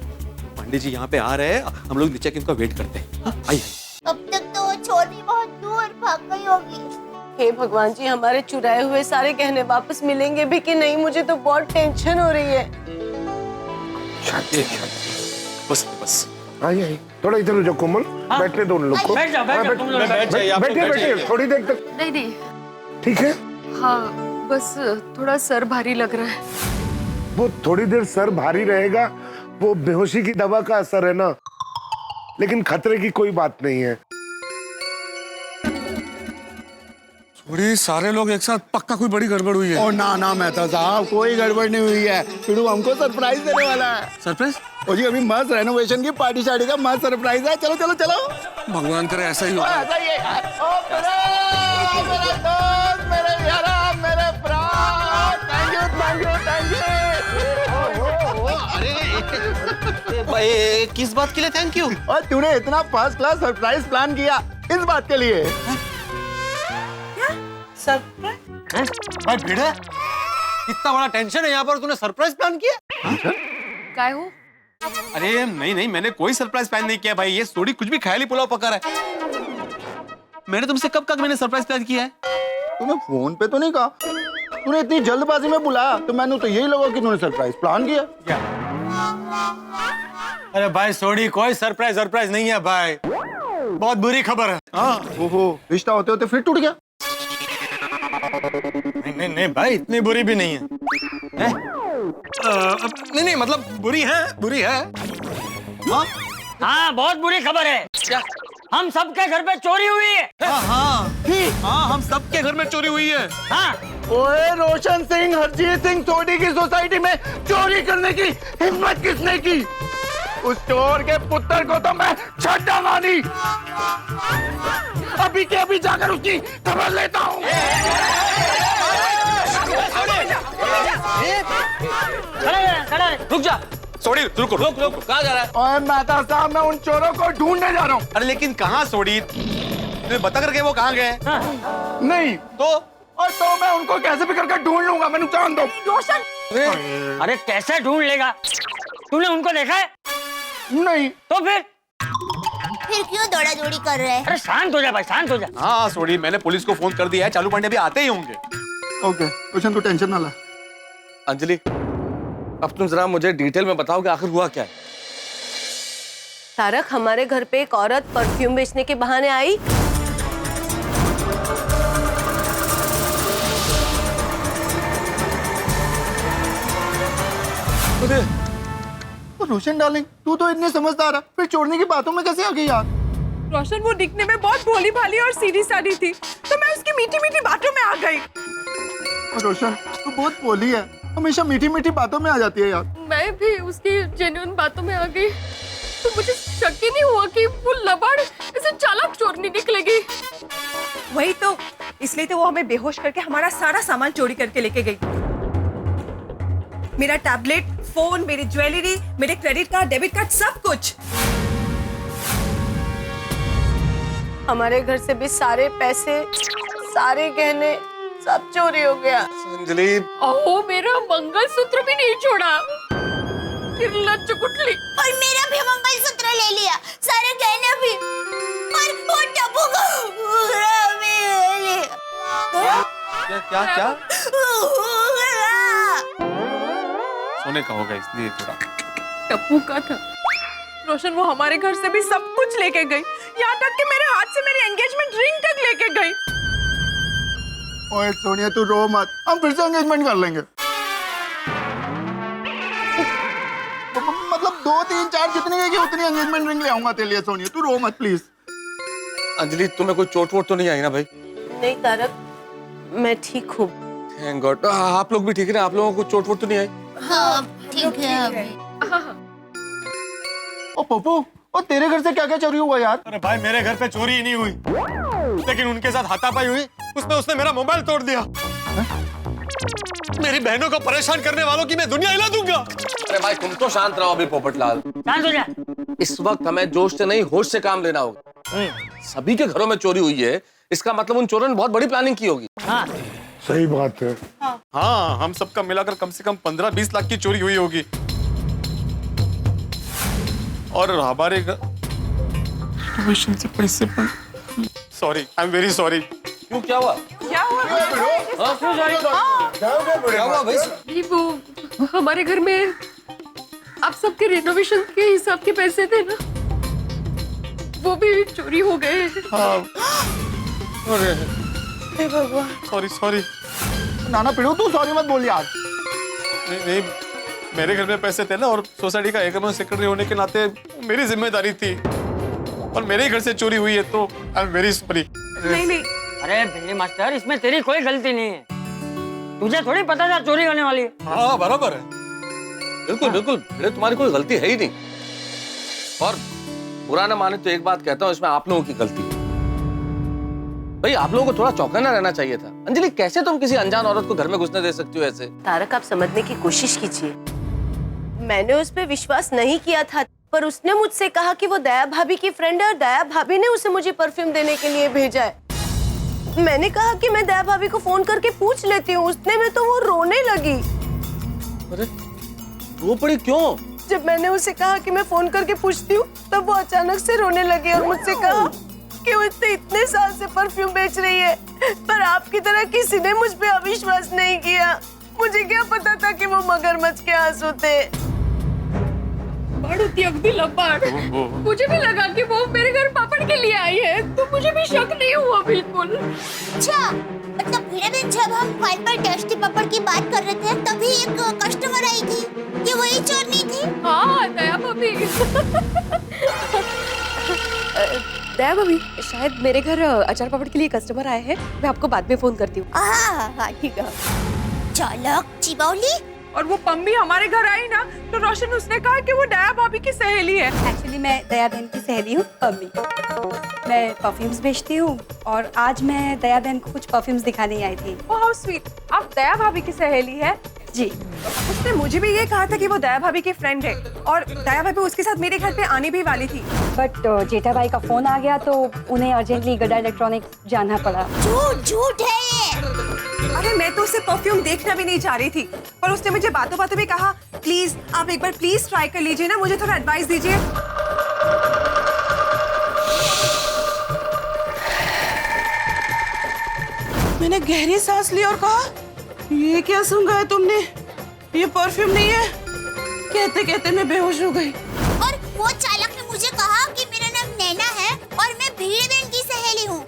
Pandit ji यहाँ पे आ रहे हैं, हम लोग नीचे इनका वेट करते हैं। आइए। अब तक तो वो छोरी बहुत दूर भाग गई होगी। हे भगवान जी, हमारे चुराए हुए सारे गहने वापस मिलेंगे भी कि नहीं? मुझे तो बहुत टेंशन हो रही है। बस बस, आइए थोड़ा इधर हो जाओ कोमल, बैठने दो उन लोग को। बैठ जाओ, बैठ जाओ, तुम लोग बैठिए बैठिए थोड़ी देर तक। नहीं नहीं, ठीक है। हाँ बस थोड़ा सर भारी लग रहा है। वो थोड़ी देर सर भारी रहेगा, वो बेहोशी की दवा का असर है ना, लेकिन खतरे की कोई बात नहीं है। थोड़ी सारे लोग एक साथ, पक्का कोई बड़ी गड़बड़ हुई है। ओ ना ना मेहता साहब, कोई गड़बड़ नहीं हुई है। फिर हमको सरप्राइज देने वाला है। सरप्राइज? ओ जी, अभी मस्त रेनोवेशन की पार्टी शार्टी का मस्त सरप्राइज है। चलो चलो चलो। भगवान करे ऐसा ही हो। ऐसा ही है। ओ मेरे दोस्त, मेरे यारा, मेरे प्राण, थैंक यू। अरे किस बात के लिए थैंक यू? और तूने इतना फर्स्ट क्लास सरप्राइज प्लान किया इस बात के लिए। सरप्राइज? भाई भिड़े, इतना बड़ा टेंशन है यहाँ पर, तूने सरप्राइज प्लान किया? काय हो? अरे नहीं नहीं, मैंने कोई सरप्राइज प्लान नहीं किया भाई। ये सोडी कुछ भी ख्याली पुलाव पका रहा है। मैंने तुमसे कब कहा मैंने सरप्राइज प्लान किया है? तूने फोन पे तो नहीं कहा? तूने इतनी जल्दबाजी में बुलाया तो मैंने तो यही लगा कि तूने सरप्राइज प्लान किया। अरे भाई सोडी, कोई सरप्राइज नहीं है भाई, बहुत बुरी खबर है। हाँ, ओहो, रिश्ता होते होते फिर टूट गया। नहीं भाई, इतनी बुरी भी नहीं है। नहीं मतलब बुरी है। हाँ, बहुत बुरी खबर है। क्या? हम सबके घर पे चोरी हुई है। हाँ, हम सबके घर में चोरी हुई है। हाँ। ओए रोशन सिंह, हरजीत सिंह सोडी की सोसाइटी में चोरी करने की हिम्मत किसने की? उस चोर के पुत्र को तो मैं छड्डा मानी। अभी के अभी जाकर उसकी खबर लेता हूँ। रुक जा। सोडी रुको, रुक कहाँ जा रहा है? और मेहता साहब, मैं उन चोरों को ढूंढने जा रहा हूँ। अरे लेकिन कहाँ सोडी? तुम्हें बता करके वो कहाँ गए? नहीं तो? और तो मैं उनको कैसे भी करके ढूंढ लूंगा, मैंने जान दो। रोशन, अरे कैसे ढूंढ लेगा? तूने उनको देखा है? नहीं। तो फिर क्यों दौड़ा दौड़ी कर रहे हैं? अरे शांत हो जा भाई, शांत हो जा। हाँ सोडी, मैंने पुलिस को फोन कर दिया है, चालू पांडे भी आते ही होंगे। ओके रोशन, तू टेंशन ना ला। अंजलि, अब तुम जरा मुझे डिटेल में बताओ कि आखिर हुआ क्या है। तारक, हमारे घर पे एक औरत परफ्यूम बेचने के बहाने आई। रोशन डार्लिंग, तू तो इतनी समझदार है, फिर चोरने की बातों में कैसे आ गई यार? रोशन, वो दिखने में बहुत भोली भाली और सीधी सादी थी, तो मैं उसकी मीठी मीठी बातों में आ गई। रोशन, तू बहुत भोली है, हमेशा मीठी मीठी बातों में आ जाती है यार। मैं भी उसकी जेन्युइन बातों में आ गई, तो मुझे शक ही नहीं हुआ कि वो लबाड़ ऐसे चालाक चोरनी निकलेगी। वही तो, इसलिए तो वो हमें बेहोश करके हमारा सारा सामान चोरी करके लेके गई। मेरा टैबलेट, फोन, मेरी ज्वेलरी, मेरे क्रेडिट कार्ड, डेबिट कार्ड, सब कुछ। हमारे घर से भी सारे पैसे, सारे गहने, सब चोरी हो गया। अंजलि, ओह, मेरा मंगलसूत्र भी नहीं छोड़ा, फिर लचकुटली। और मेरा भी मंगलसूत्र ले लिया, सारे गहने भी, और वो टप्पू को पूरा भी ले लिया। क्या? सोने का होगा इसलिए थोड़ा। टप्पू का था। रोशन वो हमारे घर से भी सब कुछ लेके गई, यहाँ तक कि मेरे हाथ से मेरी एंगेजमेंट रिंग तक लेके गई। ओए सोनिया तू रो मत, हम फिर से एंगेजमेंट कर लेंगे। मतलब 2 3 4 जितनी गई उतनी एंगेजमेंट रिंग ले आऊंगा तेरे लिए। सोनिया तू रो मत प्लीज। अंजलि तुम्हें कोई चोट वोट तो नहीं आई ना भाई? नहीं तारक, मैं ठीक हूँ। Thank God. आप लोग भी ठीक है ना? आप लोगों को चोट वोट तो नहीं आई? हाँ ठीक है अभी। ओ पप्पू, ओ तेरे घर से क्या क्या चोरी हुआ यार? अरे भाई मेरे घर पे चोरी ही नहीं हुई, लेकिन उनके साथ हाथापाई हुई। उसने मेरा मोबाइल तोड़ दिया। मेरी बहनों को परेशान करने वालों की मैं दुनिया हिला दूंगा। अरे भाई तुम तो शांत रहो अभी पोपटलाल। शांत हो जा। इस वक्त हमें जोश से नहीं होश से काम लेना होगा। सभी के घरों में चोरी हुई है, इसका मतलब उन चोरों ने बहुत बड़ी प्लानिंग की होगी। हाँ सही बात है। हाँ, हम सबका मिलाकर कम से कम 15-20 लाख की चोरी हुई होगी। और हमारे से पैसे पर sorry, I am very sorry. क्यों, क्या हुआ? क्या हुआ? क्या हुआ भाई? ये वो हमारे घर में आप सबके रेनोवेशन के हिसाब के पैसे थे ना, वो भी चोरी हो गए। हाँ। अरे हे भगवान। सॉरी। नाना पिड़ू तू सॉरी मत बोल यार। नहीं, मेरे घर में पैसे थे ना, और सोसाइटी का एक सेक्रेटरी होने के नाते मेरी जिम्मेदारी थी, और मेरे घर से चोरी हुई है, तो आई एम वेरी सॉरी। नहीं। अरे भिंडी मास्टर, इसमें तेरी कोई गलती नहीं है। तुझे थोड़ी पता था चोरी होने वाली है। हाँ बराबर है। बिल्कुल। तुम्हारी कोई गलती है ही नहीं। और बुरा ना माने तो एक बात कहता हूँ, इसमें आप लोगों की गलती है। भाई आप लोगों को थोड़ा चौकन्ना रहना चाहिए था। अंजलि, कैसे तुम किसी अनजान औरत को घर में घुसने दे सकती हो ऐसे? तारक, आप समझने की कोशिश कीजिए। मैंने उस पर विश्वास नहीं किया था, पर उसने मुझसे कहा कि वो दया भाभी की फ्रेंड है, और दया भाभी ने उसे मुझे परफ्यूम देने के लिए भेजा है। मैंने कहा कि मैं दया भाभी को फोन करके पूछ लेती हूँ। उसने में तो वो रोने लगी। अरे रो पड़ी क्यों? जब मैंने उसे कहा कि मैं फोन करके पूछती हूँ, तब वो अचानक से रोने लगी और मुझसे कहा कि वो इतने साल से परफ्यूम बेच रही है, पर आपकी तरह किसी ने मुझ पे अविश्वास नहीं किया। मुझे क्या पता था कि वो मगरमच्छ के आंसू थे। बड़ी अगदी लबाड़। मुझे भी लगा कि वो मेरे घर पापड़ के लिए आई है, तो मुझे भी शक नहीं हुआ बिल्कुल। अच्छा, मतलब हीराबेन, जब हम फाइल पर टेस्टी पापड़ की बात कर रहे थे, तभी एक कस्टमर आई थी। ये वही चोरनी थी? हाँ, दया भाभी। दया भाभी, शायद मेरे घर अचार पापड़ के लिए कस्टमर आए हैं। मैं आपको बाद में फोन करती हूँ। हाँ ठीक है। चालाक चिबौली। और वो पम्मी हमारे घर आई ना, तो रोशन उसने कहा कि वो दया भाभी की सहेली है। एक्चुअली मैं दया बहन की सहेली हूँ पम्मी। मैं परफ्यूम्स बेचती हूँ, और आज मैं दया बहन को कुछ परफ्यूम्स दिखाने आई थी। Oh how sweet. आप दया भाभी की सहेली है? जी। उसने मुझे भी ये कहा था कि वो दया भाभी की फ्रेंड है, और दया भाभी उसके साथ मेरे घर पे आने भी वाली थी। बट जेठा भाई का फोन आ गया, तो उन्हें अर्जेंटली गड्ढा इलेक्ट्रॉनिक्स जाना पड़ा। झूठ है ये। अरे मैं तो उसे परफ्यूम देखना भी नहीं चाह रही थी, पर उसने मुझे बातों बातों में कहा, प्लीज आप एक बार प्लीज ट्राई कर लीजिए ना, मुझे थोड़ा एडवाइस दीजिए। मैंने गहरी सांस ली और कहा, ये क्या सूंघा है तुमने? ये परफ्यूम नहीं है। कहते कहते मैं बेहोश हो गई। और वो चालक ने मुझे कहा कि मेरा नाम नैना है और मैं हीराबेन की सहेली हूँ।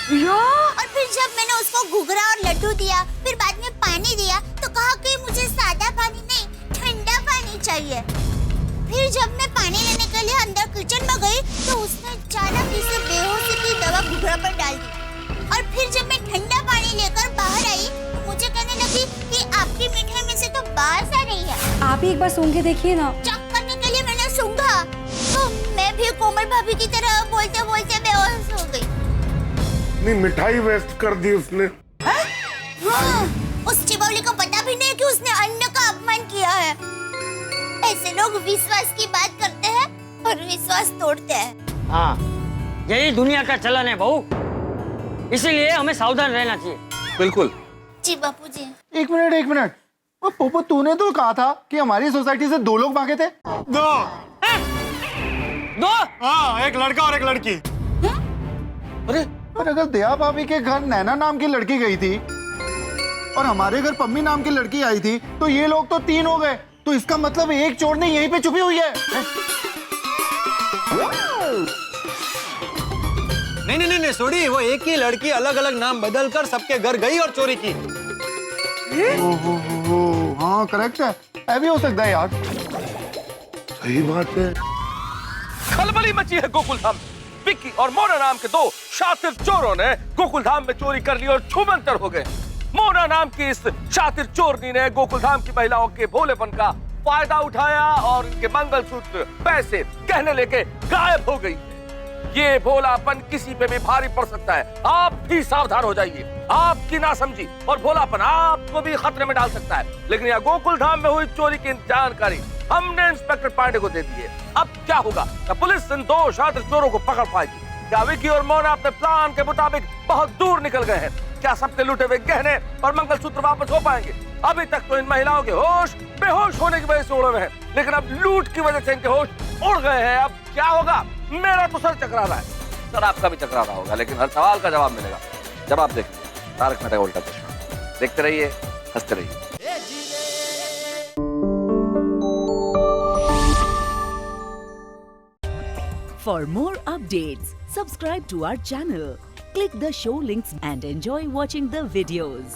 और फिर जब मैंने उसको घुघरा और लड्डू दिया, फिर बाद में पानी दिया, तो कहा कि मुझे सादा पानी नहीं, ठंडा पानी चाहिए। फिर जब मैं पानी लेने के लिए अंदर किचन में गई, तो उसने अचानक इसे बेहोशी की दवा घुघरा पर डाल दी। और फिर जब मैं ठंडा पानी लेकर बाहर आई, तो मुझे कहने लगी कि आपकी मिठाई में से तो बास आ रही है। आप ही एक बार सूंघ के देखिए ना। चेक करने के लिए मैंने सूंघा, तो मैं भी कोमल भाभी की तरह बोलते बोलते बेहोश हो गई। नहीं, मिठाई वेस्ट कर दी उसने। हाँ, उस चिबौली को पता भी नहीं कि उसने अन्न का अपमान किया है। ऐसे लोग विश्वास की बात करते हैं और विश्वास तोड़ते हैं। हाँ, यही दुनिया का चलन है बहू, इसीलिए हमें सावधान रहना चाहिए। बिल्कुल। जी बापू जी। एक मिनट। वो पोपो, तूने तो कहा था कि हमारी सोसाइटी से 2 लोग भागे थे। दो? हाँ, एक लड़का और एक लड़की। अरे पर अगर दया भाभी के घर नैना नाम की लड़की गई थी, और हमारे घर पम्मी नाम की लड़की आई थी, तो ये लोग तो 3 हो गए। तो इसका मतलब एक चोरनी यहीं पे छुपी हुई है। नहीं सोडी, वो एक ही लड़की अलग अलग नाम बदल कर सबके घर गई और चोरी की। हाँ करेक्ट है, ऐसे हो सकता है यार। सही बात है। खलबली मची है गोकुलधाम। विक्की और मोना नाम के 2 शातिर चोरों ने गोकुलधाम में चोरी कर ली और छूमंतर हो गए। मोना नाम की इस शातिर चोरनी ने गोकुलधाम की महिलाओं के भोलेपन का फायदा उठाया और इनके मंगलसूत्र, पैसे, गहने लेके गायब हो गई। ये भोलापन किसी पे भी भारी पड़ सकता है। आप भी सावधान हो जाइए। आपकी नासमझी और भोलापन आपको भी खतरे में डाल सकता है। लेकिन यहाँ गोकुलधाम में हुई चोरी की जानकारी हमने इंस्पेक्टर पांडे को दे दी है। अब क्या होगा? क्या पुलिस इन 2 शातिर चोरों को पकड़ पाएगी? क्या विकी और मोना अपने प्लान के मुताबिक बहुत दूर निकल गए हैं? क्या सबके लूटे हुए गहने और मंगलसूत्र वापस हो पाएंगे? अभी तक तो इन महिलाओं के होश बेहोश होने की वजह से उड़े हुए हैं, लेकिन अब लूट की वजह से इनके होश उड़ गए हैं। अब क्या होगा? मेरा तो सर चकरा रहा है। सर आपका भी चकरा रहा होगा, लेकिन हर सवाल का जवाब मिलेगा जब आप देखेंगे तारक मेहता का उल्टा चश्मा। देखते रहिए, हंसते रहिए। For more updates, subscribe to our channel, click the show links and enjoy watching the videos.